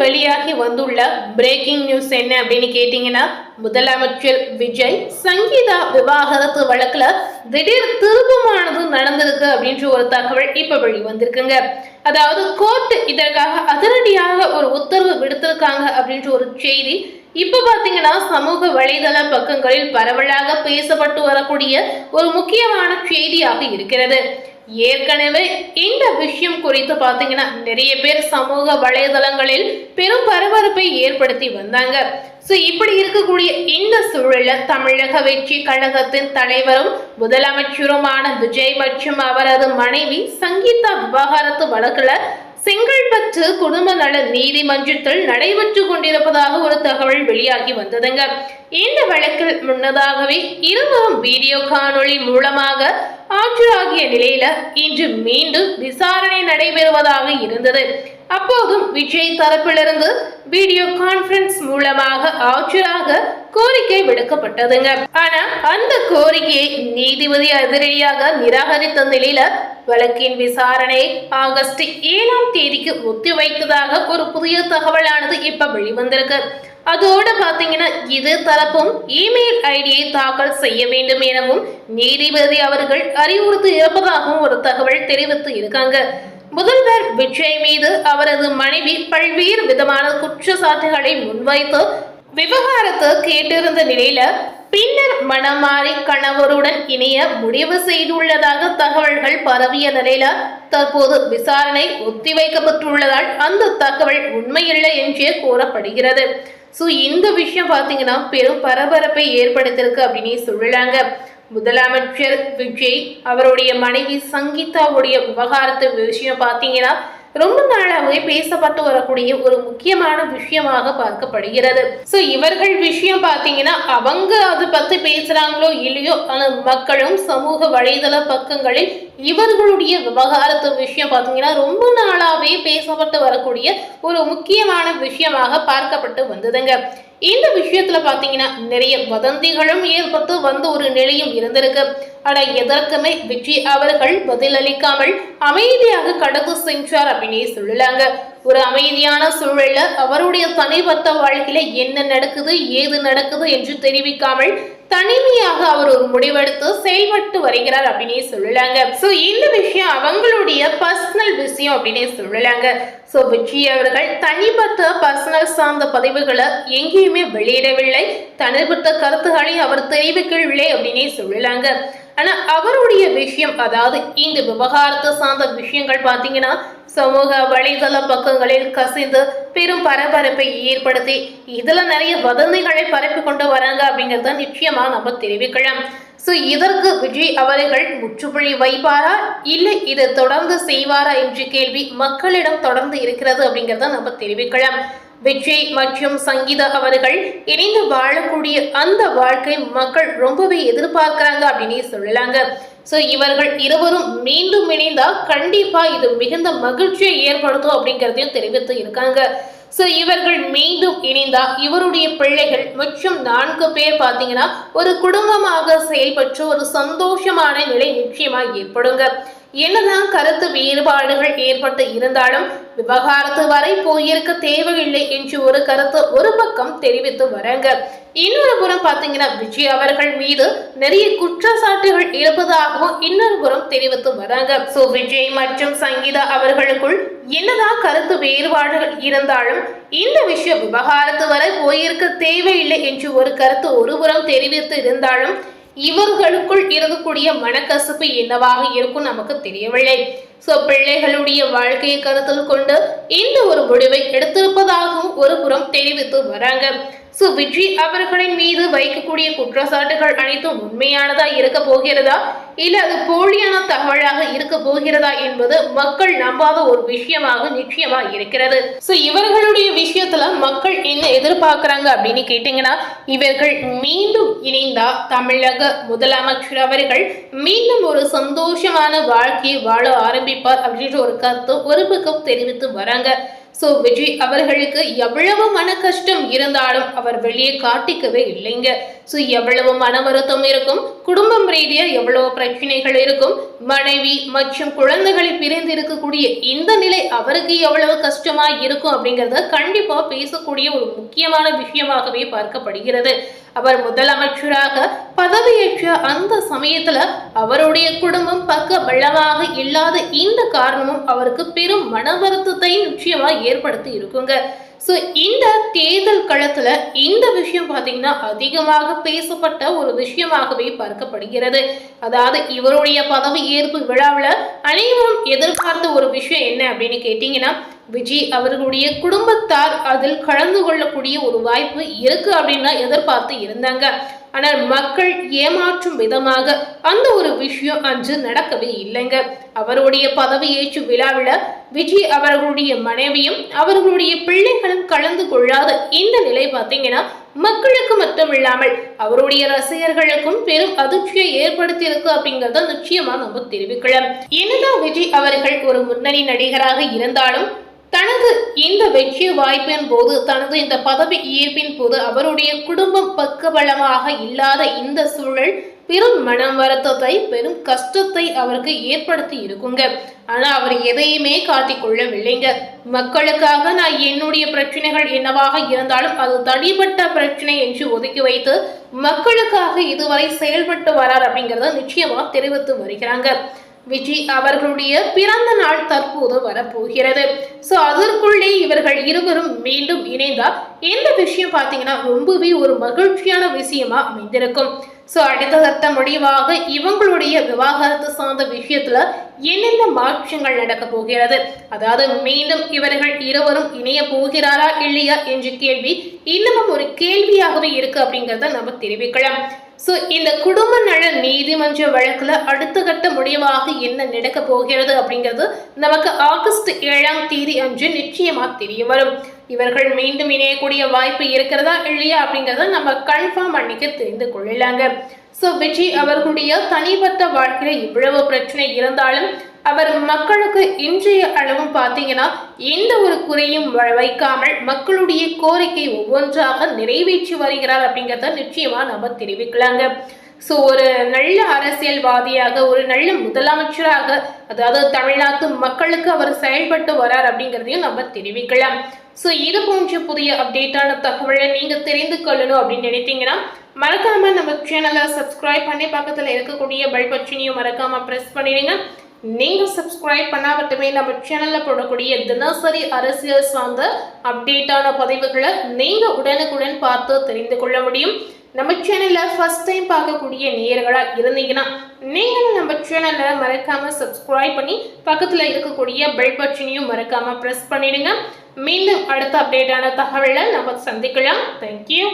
வெளியாகி வந்துள்ள breaking news என்ன அப்படின்னு கேட்டீங்கன்னா, முதலமைச்சர் விஜய் சங்கீதா விவாகரத்து வழக்குல திடீர் திருப்பமானது நடந்திருக்கு அப்படின்ற ஒரு தகவல் இப்ப வெளிவந்திருக்குங்க. அதாவது கோர்ட் இதற்காக அதிரடியாக ஒரு உத்தரவு விடுத்திருக்காங்க அப்படின்ற ஒரு செய்தி இப்ப பாத்தீங்கன்னா சமூக வலைதள பக்கங்களில் பரவலாக பேசப்பட்டு வரக்கூடிய ஒரு முக்கியமான செய்தியாக இருக்கிறது. ஏற்கனவே இந்த விஷயம் குறித்து பாத்தீங்கன்னா நிறைய பேர் சமூக வலைதளங்களில் பெரும் பரபரப்பை ஏற்படுத்தி வந்தாங்க. இப்படி இருக்கக்கூடிய இந்த சூழல்ல தமிழக வெற்றி கழகத்தின் தலைவரும் முதலமைச்சருமான விஜய் மற்றும் அவரது மனைவி சங்கீதா விவாகரத்து வழக்குல செங்கல்பட்டு குடும்ப நல நீதிமன்றத்தில் நடைபெற்று கொண்டிருப்பதாக ஒரு தகவல் வெளியாகி வந்ததுங்க. இந்த வழக்கில் முன்னதாகவே இருவரும் வீடியோ காணொளி மூலமாக ஆஜராகிய நிலையில இன்று மீண்டும் விசாரணை நடைபெறுவதாக இருந்தது. அப்போதும் விஜய் தரப்பிலிருந்து வீடியோ கான்பரன்ஸ் மூலமாக ஆஜராக கோரிக்கை விடுக்கப்பட்டதுங்க. ஆனா அந்த கோரிக்கையை நீதிபதி அதிரடியாக நிராகரித்த நிலையில வழக்கின் விசாரணை ஆகஸ்ட் 7ஆம் தேதிக்கு ஒத்திவைத்ததாக ஒரு புதிய தகவலானது இப்ப வெளிவந்திருக்கு. அதோட பாத்தீங்கன்னா இது தரப்பும் இமெயில் ஐடியை தாக்கல் செய்ய வேண்டும் எனவும் நீதிபதி அவர்கள் அறிவுறுத்தி இருப்பதாகவும் ஒரு தகவல் தெரிவித்து இருக்காங்க. முதல்வர் விஜய் மீது அவரது மனைவி பல்வேறு விதமான குற்றச்சாட்டுகளை முன்வைத்து விவகாரத்தை கேட்டிருந்த நிலையில பின்னர் மனம் மாறி கணவருடன் இணைய முடிவு செய்துள்ளதாக தகவல்கள் பரவிய நிலையில தற்போது விசாரணை ஒத்திவைக்கப்பட்டுள்ளதால் அந்த தகவல் உண்மையில்லை என்றே கூறப்படுகிறது. இந்த விஷயம் பாத்தீங்கன்னா பெரும் பரபரப்பை ஏற்படுத்தியிருக்கு அப்படின்னு சொல்லலாங்க. முதலமைச்சர் விஜய் அவருடைய மனைவி சங்கீதாவுடைய விவகாரத்து விஷயம் பாத்தீங்கன்னா ரொம்ப நாளாவே பேசப்பட்டு வரக்கூடிய ஒரு முக்கியமான விஷயமாக பார்க்கப்படுகிறது. இவர்கள் விஷயம் பாத்தீங்கன்னா அவங்க அதை பத்தி பேசுறாங்களோ இல்லையோ, ஆனா மக்களும் சமூக வலைதள பக்கங்களில் இவர்களுடைய விவகாரத்து விஷயம் பாத்தீங்கன்னா ரொம்ப நாளாவே பேசப்பட்டு வரக்கூடிய ஒரு முக்கியமான விஷயமாக பார்க்கப்பட்டு வந்ததுங்க. இந்த விஷயத்துல பாத்தீங்கன்னா நிறைய வதந்திகளும் ஏற்பட்டு வந்த ஒரு நிலையும் இருந்திருக்கு. ஆனா எதற்குமே விஜய் அவர்கள் பதில் அளிக்காமல் அமைதியாக கடந்து சென்றார் அப்படின்னு சொல்லலாங்க. ஒரு அமைதியான சூழல்ல அவருடைய தனிப்பட்ட வாழ்க்கையில என்ன நடக்குது ஏது நடக்குது என்று தெரிவிக்காமல் தனிமையாக அவர் ஒரு முடிவெடுத்து செயல்பட்டு வருகிறார் அப்படின்னு சொல்லலாங்க. இந்த விஷயம் அவங்களுடைய பர்சனல் விஷயம் அப்படின்னு சொல்லலாங்க. விஜய் அவர்கள் தனிப்பட்ட பர்சனல் சார்ந்த பதிவுகளை எங்கேயுமே வெளியிடவில்லை, தனிப்பட்ட கருத்துக்களை அவர் தெரிவிக்கவில்லை அப்படின்னே சொல்லலாங்க. ஆனா அவருடைய விஷயம், அதாவது இந்த விவகாரத்தை சார்ந்த விஷயங்கள் பாத்தீங்கன்னா சமூக வலைதள பக்கங்களில் கசிந்து பெரும் பரபரப்பை ஏற்படுத்தி இதுல நிறைய வதந்திகளை பரப்பி கொண்டு வராங்க அப்படிங்கறத நிச்சயமா நம்ம தெரிவிக்கலாம். இதற்கு விஜய் அவர்கள் முற்றுப்புள்ளி வைப்பாரா இல்லை இதை தொடர்ந்து செய்வாரா என்ற கேள்வி மக்களிடம் தொடர்ந்து இருக்கிறது அப்படிங்கறத நம்ம தெரிவிக்கலாம். விஜய் மற்றும் சங்கீதா அவர்கள் இணைந்து வாழக்கூடிய அந்த வாழ்க்கை மக்கள் ரொம்பவே எதிர்பார்க்கிறாங்க அப்படின்னு சொல்லலாங்க. இவர்கள் இருவரும் மீண்டும் இணைந்தா கண்டிப்பா இது மிகுந்த மகிழ்ச்சியை ஏற்படுத்தும் அப்படிங்கறதையும் தெரிவித்து இருக்காங்க. இவர்கள் மீண்டும் இணைந்தா இவருடைய பிள்ளைகள் மற்றும் 4 பேர் பாத்தீங்கன்னா ஒரு குடும்பமாக செயல்பட்டு ஒரு சந்தோஷமான நிலை நிச்சயமா ஏற்படுங்க. என்னதான் கருத்து வேறுபாடுகள் ஏற்பட்டு இருந்தாலும் விவகாரத்து வரை போயிருக்க தேவையில்லை என்று ஒரு கருத்து ஒரு பக்கம் தெரிவித்து வராங்க. இன்னொரு புறம் பாத்தீங்கன்னா விஜய் அவர்கள் மீது நிறைய குற்றச்சாட்டுகள் இருப்பதாகவும் இன்னொரு புறம் தெரிவித்து வராங்க. விஜய் மற்றும் சங்கீதா அவர்களுக்குள் என்னதான் கருத்து வேறுபாடுகள் இருந்தாலும் இந்த விஷயம் விவகாரத்து வரை போயிருக்க தேவையில்லை என்று ஒரு கருத்து ஒருபுறம் தெரிவித்து இருந்தாலும் இவர்களுக்குள் இருக்கக்கூடிய மனக்கசப்பு என்னவாக இருக்கும் நமக்கு தெரியவில்லை. பிள்ளைகளுடைய வாழ்க்கையை கருத்தில் கொண்டு இந்த ஒரு முடிவை எடுத்திருப்பதாகவும் ஒரு புறம் தெரிவித்து வராங்க. விஜய் அவர்களின் மீது வைக்கக்கூடிய குற்றச்சாட்டுகள் அனைத்தும் உண்மையானதா இருக்க போகிறதா இல்ல அது போலியான தகவலாக இருக்க போகிறதா என்பது மக்கள் நம்பாத ஒரு விஷயமாக நிச்சயமா இருக்கிறது. இவர்களுடைய விஷயத்துல மக்கள் என்ன எதிர்பார்க்கிறாங்க அப்படின்னு கேட்டீங்கன்னா, இவர்கள் மீண்டும் இணைந்தா தமிழக முதலமைச்சர் அவர்கள் மீண்டும் ஒரு சந்தோஷமான வாழ்க்கையை வாழ ஆரம்பிப்பார் அப்படின்ற ஒரு கருத்து ஒரு பக்கம் தெரிவித்து வராங்க. விஜய் அவர்களுக்கு எவ்வளவு மன கஷ்டம் இருந்தாலும் அவர் வெளியே காட்டிக்கவே இல்லைங்க. எவ்வளவு மன வருத்தம் இருக்கும், குடும்பம் ரீதியா எவ்வளவு பிரச்சனைகள் இருக்கும், மனைவி மற்றும் குழந்தைகளை பிரிந்து இருக்கக்கூடிய இந்த நிலை அவருக்கு எவ்வளவு கஷ்டமா இருக்கும் அப்படிங்கறத கண்டிப்பா பேசக்கூடிய ஒரு முக்கியமான விஷயமாகவே பார்க்கப்படுகிறது. அவர் முதலமைச்சராக பதவியேற்ற அந்த சமயத்துல அவருடைய குடும்பம் பக்க பலமாக இல்லாத இந்த காரணமும் அவருக்கு பெரும் மன வருத்தத்தை நிச்சயமா ஏற்படுத்தி இருக்குங்க. ஸோ இந்த தேர்தல் களத்துல இந்த விஷயம் பார்த்தீங்கன்னா அதிகமாக பேசப்பட்ட ஒரு விஷயமாகவே பார்க்கப்படுகிறது. அதாவது இவருடைய பதவி ஏற்பு விழாவில் அனைவரும் எதிர்பார்த்த ஒரு விஷயம் என்ன அப்படின்னு கேட்டீங்கன்னா, விஜய் அவர்களுடைய குடும்பத்தார் அதில் கலந்து கொள்ளக்கூடிய ஒரு வாய்ப்பு இருக்கு அப்படின்னு எதிர்பார்த்து இருந்தாங்க. ஆனால் மக்கள் ஏமாற்றும் விதமாக அந்த ஒரு விஷயம் அன்று நடக்கவே இல்லைங்க. அவருடைய பதவியேற்று விழாவில் விஜய் அவர்களுடைய மனைவியும் அவர்களுடைய பிள்ளைகளும் கலந்து கொள்ளாத இந்த நிலை பார்த்தீங்கன்னா மக்களுக்கு மட்டுமில்லாமல் அவருடைய ரசிகர்களுக்கும் பெரும் அதிர்ச்சியை ஏற்படுத்தி இருக்கு அப்படிங்கறத நிச்சயமா நம்ம தெரிவிக்கலாம். என்னதான் விஜய் அவர்கள் ஒரு முன்னணி நடிகராக இருந்தாலும் தனது இந்த வெற்றி வாய்ப்பின் போது, தனது இந்த பதவி ஏற்பின் போது அவருடைய குடும்பம் பக்கபலமாக இல்லாத இந்த சூழல் பெரும் மனம் வருத்தத்தை, பெரும் கஷ்டத்தை அவருக்கு ஏற்படுத்தி இருக்குங்க. ஆனா அவர் எதையுமே காட்டிக்கொள்ளவில்லைங்க. மக்களுக்காக நான் என்னுடைய பிரச்சனைகள் என்னவாக இருந்தாலும் அது தனிப்பட்ட பிரச்சனை என்று ஒதுக்கி வைத்து மக்களுக்காக இதுவரை செயல்பட்டு வரார் அப்படிங்கறத நிச்சயமா தெரிவித்து வருகிறாங்க. விஜய் அவர்களுடைய பிறந்த நாள் தற்போது வரப்போகிறது. ஸோ அதற்குள்ளே இவர்கள் இருவரும் மீண்டும் இணைந்தால் இந்த விஷயம் பார்த்தீங்கன்னா ரொம்பவே ஒரு மகிழ்ச்சியான விஷயமா அமைந்திருக்கும். ஸோ அடுத்த கட்ட முடிவாக இவங்களுடைய விவாகரத்து சார்ந்த விஷயத்துல என்னென்ன மாற்றங்கள் நடக்க போகிறது, அதாவது மீண்டும் இவர்கள் இருவரும் இணைய போகிறாரா இல்லையா என்ற கேள்வி இன்னமும் ஒரு கேள்வியாகவே இருக்கு அப்படிங்கிறத நம்ம தெரிவிக்கலாம். ஸோ இந்த குடும்ப நல நீதிமன்ற வழக்குல அடுத்த கட்ட முடிவாக என்ன நடக்க போகிறது அப்படிங்கிறது நமக்கு ஆகஸ்ட் 7ஆம் தேதி அன்று நிச்சயமா தெரிய வரும். இவர்கள் மீண்டும் இணையக்கூடிய வாய்ப்பு இருக்கிறதா இல்லையா அப்படிங்கிறத நம்ம கன்ஃபார்ம் அன்னைக்கு தெரிந்து கொள்ளலாங்க. ஸோ விஜய் அவர்களுடைய தனிப்பட்ட வாழ்க்கையில இவ்வளவு பிரச்சனை இருந்தாலும் அவர் மக்களுக்கு இன்றைய அளவும் பார்த்தீங்கன்னா எந்த ஒரு குறையும் வைக்காமல் மக்களுடைய கோரிக்கை ஒவ்வொன்றாக நிறைவேற்றி வருகிறார் அப்படிங்கிறத நிச்சயமா நம்ம தெரிவிக்கலாங்க. ஸோ ஒரு நல்ல அரசியல்வாதியாக, ஒரு நல்ல முதலமைச்சராக, அதாவது தமிழ்நாட்டு மக்களுக்கு அவர் செயல்பட்டு வரார் அப்படிங்கிறதையும் நம்ம தெரிவிக்கலாம். ஸோ இது போன்ற புதிய அப்டேட்டான தகவலை நீங்க தெரிந்து கொள்ளணும் அப்படின்னு நினைத்தீங்கன்னா மறக்காம நம்ம சேனலை சப்ஸ்கிரைப் பண்ணி பக்கத்துல இருக்கக்கூடிய பெல் பட்டனையும் மறக்காம பிரஸ் பண்ணிடுங்க. நீங்க சப்ஸ்கிரைப் பண்ணா மட்டுமே நம்ம சேனல்ல போடக்கூடிய தினசரி அரசியல் சார்ந்த அப்டேட்டான பதிவுகளை நீங்க உடனுக்குடன் பார்த்து தெரிந்து கொள்ள முடியும். நம்ம சேனல்ல ஃபர்ஸ்ட் டைம் பார்க்கக்கூடிய நேயர்களா இருந்தீங்கன்னா நீங்களும் நம்ம சேனலை மறக்காம சப்ஸ்கிரைப் பண்ணி பக்கத்துல இருக்கக்கூடிய பெல் பட்டனையும் மறக்காம பிரஸ் பண்ணிடுங்க. மீண்டும் அடுத்த அப்டேட்டான தகவலை நம்ம சந்திக்கலாம். தேங்க்யூ.